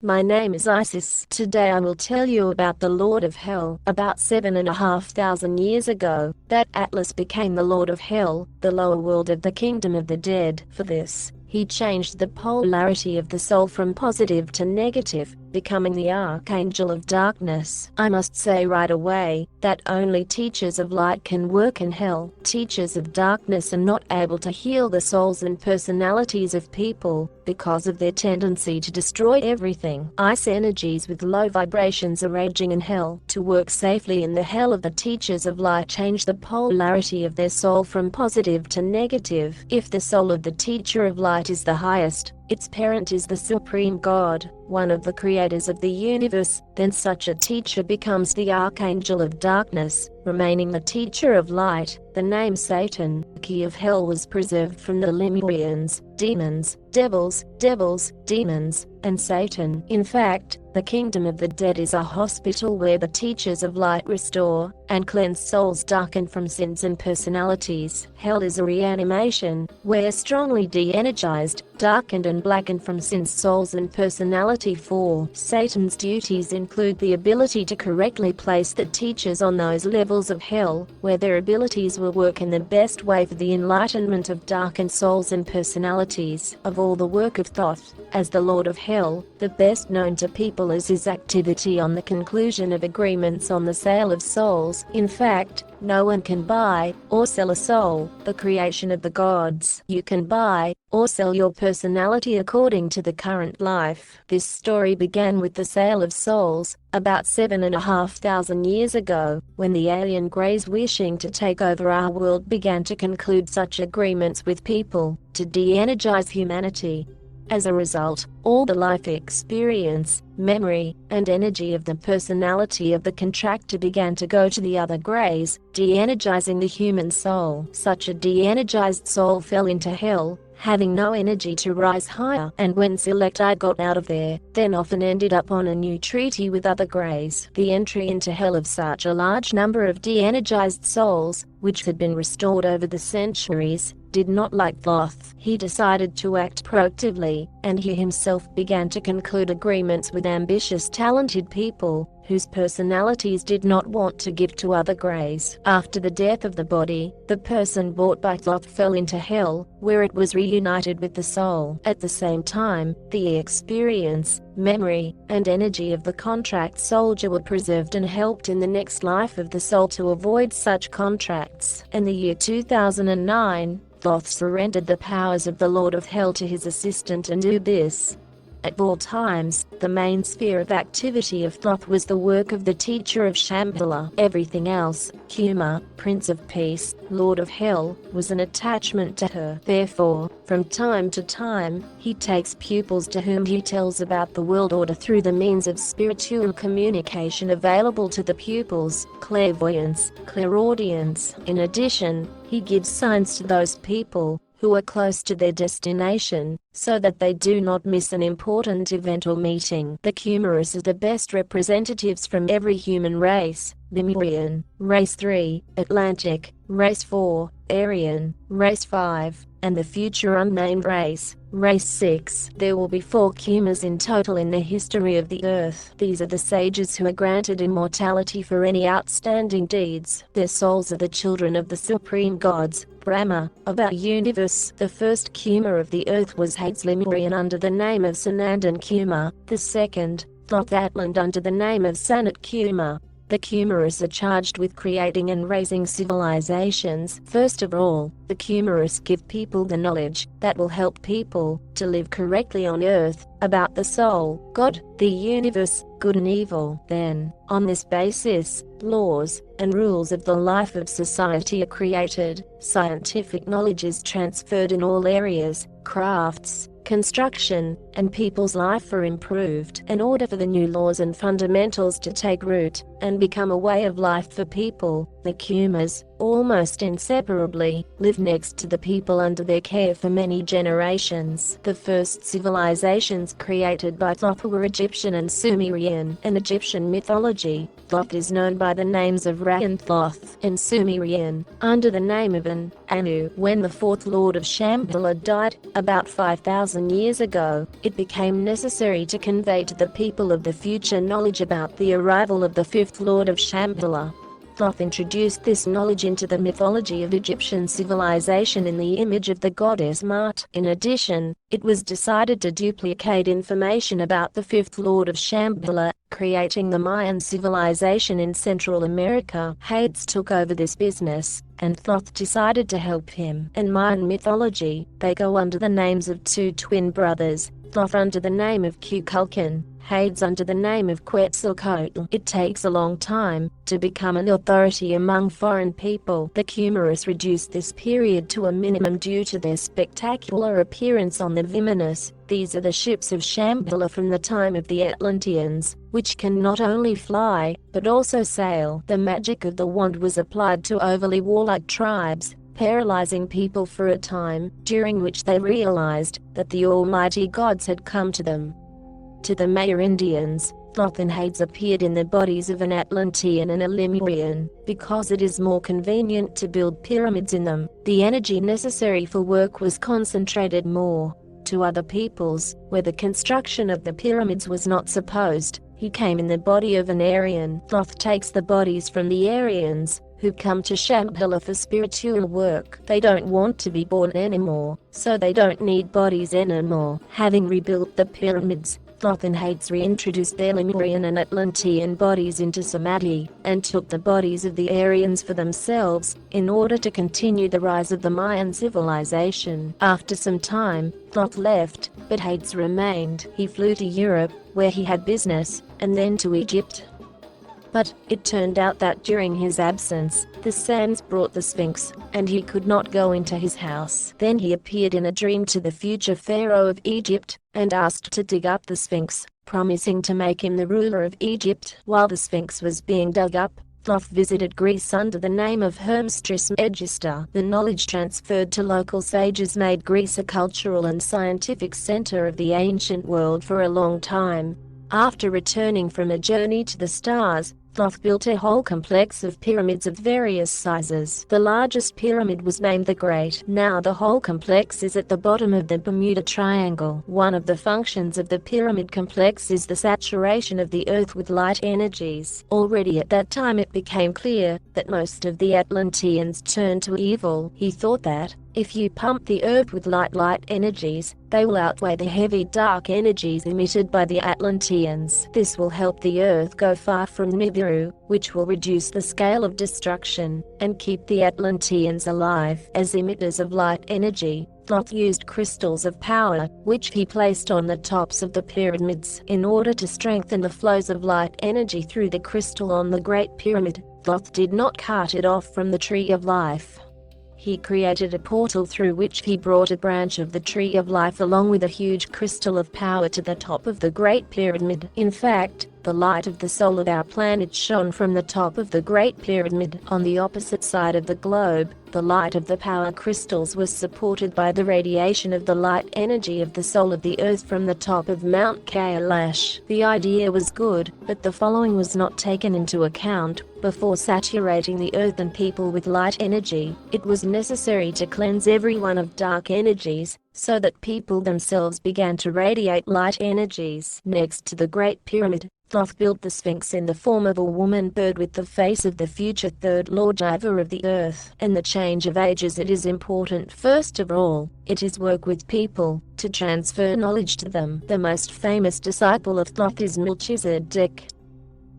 My name is Isis. Today I will tell you about the Lord of Hell. About 7,500 years ago, that Atlas became the Lord of Hell, the lower world of the kingdom of the dead. For this, he changed the polarity of the soul from positive to negative, becoming the Archangel of Darkness. I must say right away, that only teachers of light can work in hell. Teachers of darkness are not able to heal the souls and personalities of people, because of their tendency to destroy everything. Ice energies with low vibrations are raging in hell. To work safely in the hell of the teachers of light, change the polarity of their soul from positive to negative. If the soul of the teacher of light is the highest, its parent is the Supreme God, one of the creators of the universe, then such a teacher becomes the Archangel of Darkness, remaining the teacher of light. The name Satan, the key of hell, was preserved from the Lemurians, demons, devils, demons, and Satan. In fact, the kingdom of the dead is a hospital where the teachers of light restore and cleanse souls darkened from sins and personalities. Hell is a reanimation, where strongly de-energized, darkened and blackened from sins souls and personality fall. Satan's duties include the ability to correctly place the teachers on those levels of hell, where their abilities will work in the best way for the enlightenment of darkened souls and personalities. Of all the work of Thoth, as the Lord of Hell, the best known to people is his activity on the conclusion of agreements on the sale of souls. In fact, no one can buy or sell a soul, the creation of the gods. You can buy or sell your personality according to the current life. This story began with the sale of souls, about 7,500 years ago, when the alien greys wishing to take over our world began to conclude such agreements with people, to de-energize humanity. As a result, all the life experience, memory, and energy of the personality of the contractor began to go to the other greys, de-energizing the human soul. Such a de-energized soul fell into hell, having no energy to rise higher, and when selected got out of there, then often ended up on a new treaty with other greys. The entry into hell of such a large number of de-energized souls, which had been restored over the centuries, did not like Thoth. He decided to act proactively, and he himself began to conclude agreements with ambitious, talented people, whose personalities did not want to give to other greys. After the death of the body, the person bought by Thoth fell into hell, where it was reunited with the soul. At the same time, the experience, memory, and energy of the contract soldier were preserved and helped in the next life of the soul to avoid such contracts. In the year 2009, Thoth surrendered the powers of the Lord of Hell to his assistant Anubis. At all times, the main sphere of activity of Thoth was the work of the Teacher of Shambhala. Everything else, Kuma, Prince of Peace, Lord of Hell, was an attachment to her. Therefore, from time to time, he takes pupils to whom he tells about the world order through the means of spiritual communication available to the pupils, clairvoyance, clairaudience. In addition, he gives signs to those people who are close to their destination, so that they do not miss an important event or meeting. The Kumaras are the best representatives from every human race: Lemurian, Race 3, Atlantic, Race 4, Aryan, Race 5, and the future unnamed race, Race 6. There will be 4 Kumas in total in the history of the earth. These are the sages who are granted immortality for any outstanding deeds. Their souls are the children of the supreme gods, Brahma, of our universe. The first Kuma of the earth was Hades Lemurian under the name of Sanandan Kuma, the second, Thoth Atlas under the name of Sanat Kuma. The Kumaras are charged with creating and raising civilizations. First of all, the Kumaras give people the knowledge that will help people to live correctly on earth, about the soul, God, the universe, good and evil. Then, on this basis, laws and rules of the life of society are created. Scientific knowledge is transferred in all areas, crafts, construction, and people's life are improved. In order for the new laws and fundamentals to take root and become a way of life for people, the Kumas, almost inseparably, live next to the people under their care for many generations. The first civilizations created by Thoth were Egyptian and Sumerian. In Egyptian mythology, Thoth is known by the names of Ra and Thoth and Sumerian, under the name of An, Anu. When the fourth Lord of Shambhala died, about 5,000 years ago, it became necessary to convey to the people of the future knowledge about the arrival of the fifth Lord of Shambhala. Thoth introduced this knowledge into the mythology of Egyptian civilization in the image of the goddess Ma'at. In addition, it was decided to duplicate information about the fifth Lord of Shambhala, creating the Mayan civilization in Central America. Hades took over this business, and Thoth decided to help him. In Mayan mythology, they go under the names of two twin brothers, Thoth under the name of Kukulkan, Hades under the name of Quetzalcoatl. It takes a long time to become an authority among foreign people. The humorous reduced this period to a minimum due to their spectacular appearance on the Vimanus. These are the ships of Shambhala from the time of the Atlanteans, which can not only fly, but also sail. The magic of the wand was applied to overly warlike tribes, paralyzing people for a time, during which they realized that the almighty gods had come to them. To the Maya Indians, Thoth and Hades appeared in the bodies of an Atlantean and a Lemurian, because it is more convenient to build pyramids in them. The energy necessary for work was concentrated more. To other peoples, where the construction of the pyramids was not supposed, he came in the body of an Aryan. Thoth takes the bodies from the Aryans, who come to Shambhala for spiritual work. They don't want to be born anymore, so they don't need bodies anymore. Having rebuilt the pyramids, Thoth and Hades reintroduced their Lemurian and Atlantean bodies into Samadhi, and took the bodies of the Aryans for themselves, in order to continue the rise of the Mayan civilization. After some time, Thoth left, but Hades remained. He flew to Europe, where he had business, and then to Egypt. But it turned out that during his absence, the sands brought the Sphinx, and he could not go into his house. Then he appeared in a dream to the future pharaoh of Egypt, and asked to dig up the Sphinx, promising to make him the ruler of Egypt. While the Sphinx was being dug up, Thoth visited Greece under the name of Hermes Trismegister. The knowledge transferred to local sages made Greece a cultural and scientific center of the ancient world for a long time. After returning from a journey to the stars, Thoth built a whole complex of pyramids of various sizes. The largest pyramid was named the Great. Now the whole complex is at the bottom of the Bermuda Triangle. One of the functions of the pyramid complex is the saturation of the earth with light energies. Already at that time it became clear that most of the Atlanteans turned to evil. He thought that, if you pump the earth with light energies, they will outweigh the heavy dark energies emitted by the Atlanteans. This will help the earth go far from Nibiru, which will reduce the scale of destruction, and keep the Atlanteans alive. As emitters of light energy, Thoth used crystals of power, which he placed on the tops of the pyramids. In order to strengthen the flows of light energy through the crystal on the Great Pyramid, Thoth did not cut it off from the Tree of Life. He created a portal through which he brought a branch of the Tree of Life along with a huge crystal of power to the top of the Great Pyramid. In fact, the light of the soul of our planet shone from the top of the Great Pyramid. On the opposite side of the globe, the light of the power crystals was supported by the radiation of the light energy of the soul of the earth from the top of Mount Kailash. The idea was good, but the following was not taken into account. Before saturating the earth and people with light energy, it was necessary to cleanse everyone of dark energies, so that people themselves began to radiate light energies. Next to the Great Pyramid, Thoth built the Sphinx in the form of a woman bird with the face of the future third Lord Shiva of the earth. In the change of ages it is important first of all, it is work with people, to transfer knowledge to them. The most famous disciple of Thoth is Melchizedek.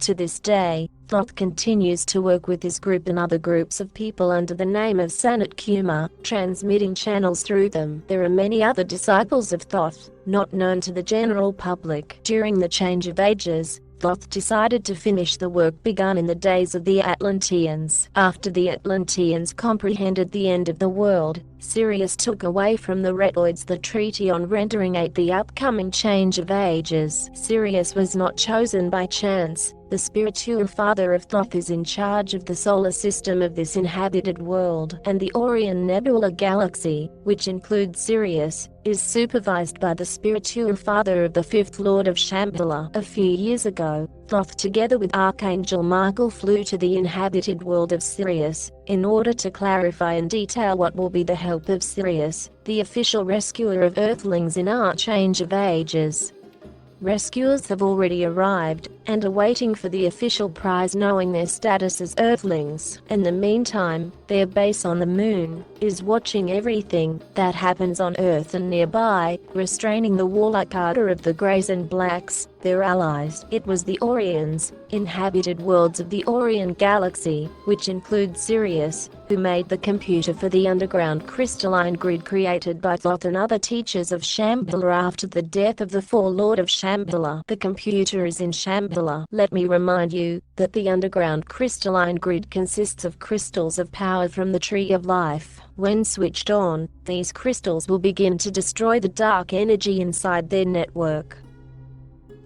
To this day, Thoth continues to work with his group and other groups of people under the name of Sanat Kumar, transmitting channels through them. There are many other disciples of Thoth, not known to the general public. During the change of ages, Thoth decided to finish the work begun in the days of the Atlanteans. After the Atlanteans comprehended the end of the world, Sirius took away from the Retoids the treaty on rendering aid the upcoming change of ages. Sirius was not chosen by chance. the spiritual father of Thoth, is in charge of the solar system of this inhabited world, and the Orion Nebula galaxy, which includes Sirius, is supervised by the spiritual father of the fifth Lord of Shambhala. A few years ago, Thoth together with Archangel Michael flew to the inhabited world of Sirius, in order to clarify in detail what will be the help of Sirius, the official rescuer of Earthlings in our change of ages. Rescuers have already arrived, and are waiting for the official prize, knowing their status as Earthlings. In the meantime, their base on the moon is watching everything that happens on Earth and nearby, restraining the warlike ardor of the Greys and Blacks, their allies. It was the Orions, inhabited worlds of the Orion galaxy, which include Sirius, who made the computer for the underground crystalline grid created by Thoth and other teachers of Shambhala after the death of the four Lord of Shambhala. The computer is in Shambhala. Let me remind you that the underground crystalline grid consists of crystals of power from the Tree of Life. When switched on, these crystals will begin to destroy the dark energy inside their network.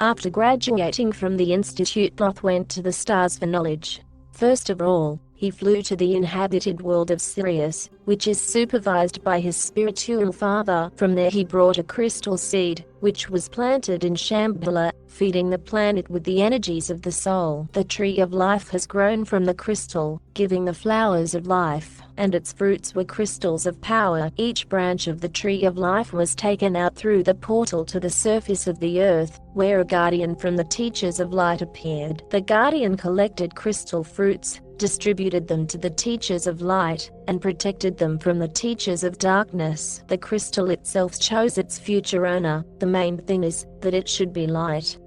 After graduating from the institute, Thoth went to the stars for knowledge. First of all, he flew to the inhabited world of Sirius, which is supervised by his spiritual father. From there he brought a crystal seed, which was planted in Shambhala, feeding the planet with the energies of the soul. The tree of life has grown from the crystal, giving the flowers of life, and its fruits were crystals of power. Each branch of the tree of life was taken out through the portal to the surface of the earth, where a guardian from the teachers of light appeared. The guardian collected crystal fruits, distributed them to the teachers of light, and protected them from the teachers of darkness. The crystal itself chose its future owner. The main thing is that it should be light.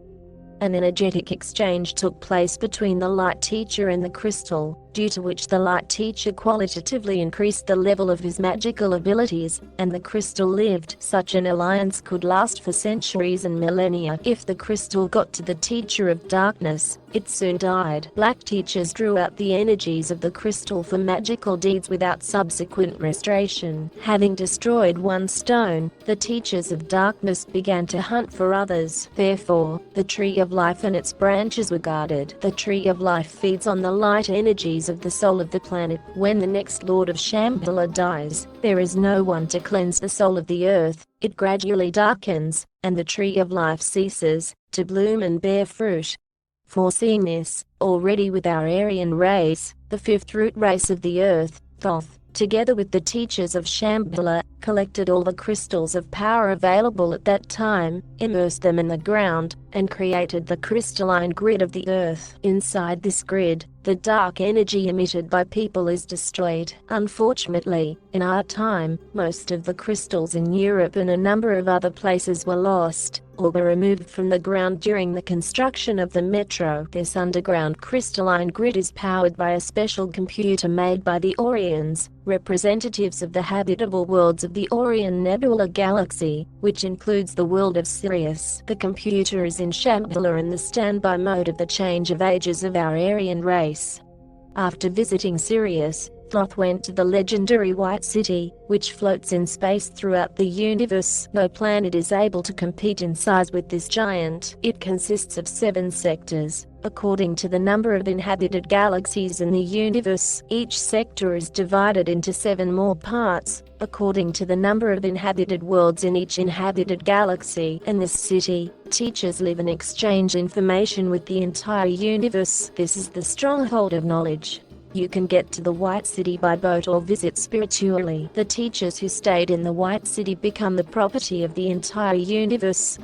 An energetic exchange took place between the light teacher and the crystal, due to which the light teacher qualitatively increased the level of his magical abilities, and the crystal lived. Such an alliance could last for centuries and millennia. If the crystal got to the teacher of darkness, it soon died. Black teachers drew out the energies of the crystal for magical deeds without subsequent restoration. Having destroyed one stone, the teachers of darkness began to hunt for others. Therefore, the tree of life and its branches were guarded. The tree of life feeds on the light energies of the soul of the planet. When the next Lord of Shambhala dies, there is no one to cleanse the soul of the earth. It gradually darkens, and the tree of life ceases to bloom and bear fruit. Foreseeing this, already with our Aryan race, the fifth root race of the earth, Thoth, together with the teachers of Shambhala, collected all the crystals of power available at that time, immersed them in the ground, and created the crystalline grid of the earth. Inside this grid, the dark energy emitted by people is destroyed. Unfortunately, in our time, most of the crystals in Europe and a number of other places were lost, or were removed from the ground during the construction of the metro. This underground crystalline grid is powered by a special computer made by the Orions, representatives of the habitable worlds of the Orion Nebula galaxy, which includes the world of Sirius. The computer is in Shambhala in the standby mode of the change of ages of our Aryan race. After visiting Sirius, Thoth went to the legendary White City, which floats in space throughout the universe. No planet is able to compete in size with this giant. It consists of 7 sectors, according to the number of inhabited galaxies in the universe. Each sector is divided into 7 more parts, according to the number of inhabited worlds in each inhabited galaxy. In this city, teachers live and exchange information with the entire universe. This is the stronghold of knowledge. You can get to the White City by boat or visit spiritually. The teachers who stayed in the White City become the property of the entire universe.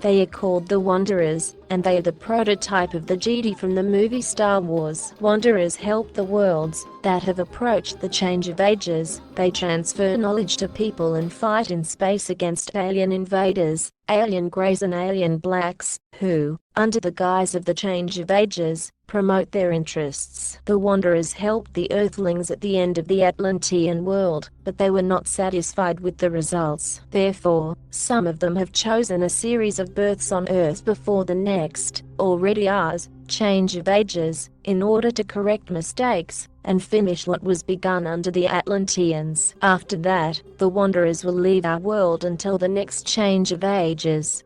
They are called the Wanderers, and they are the prototype of the Jedi from the movie Star Wars. Wanderers help the worlds that have approached the change of ages. They transfer knowledge to people and fight in space against alien invaders, alien Greys and alien Blacks, who, under the guise of the change of ages, promote their interests. The Wanderers helped the Earthlings at the end of the Atlantean world, but they were not satisfied with the results. Therefore, some of them have chosen a series of births on Earth before the next, already ours, change of ages, in order to correct mistakes, and finish what was begun under the Atlanteans. After that, the Wanderers will leave our world until the next change of ages.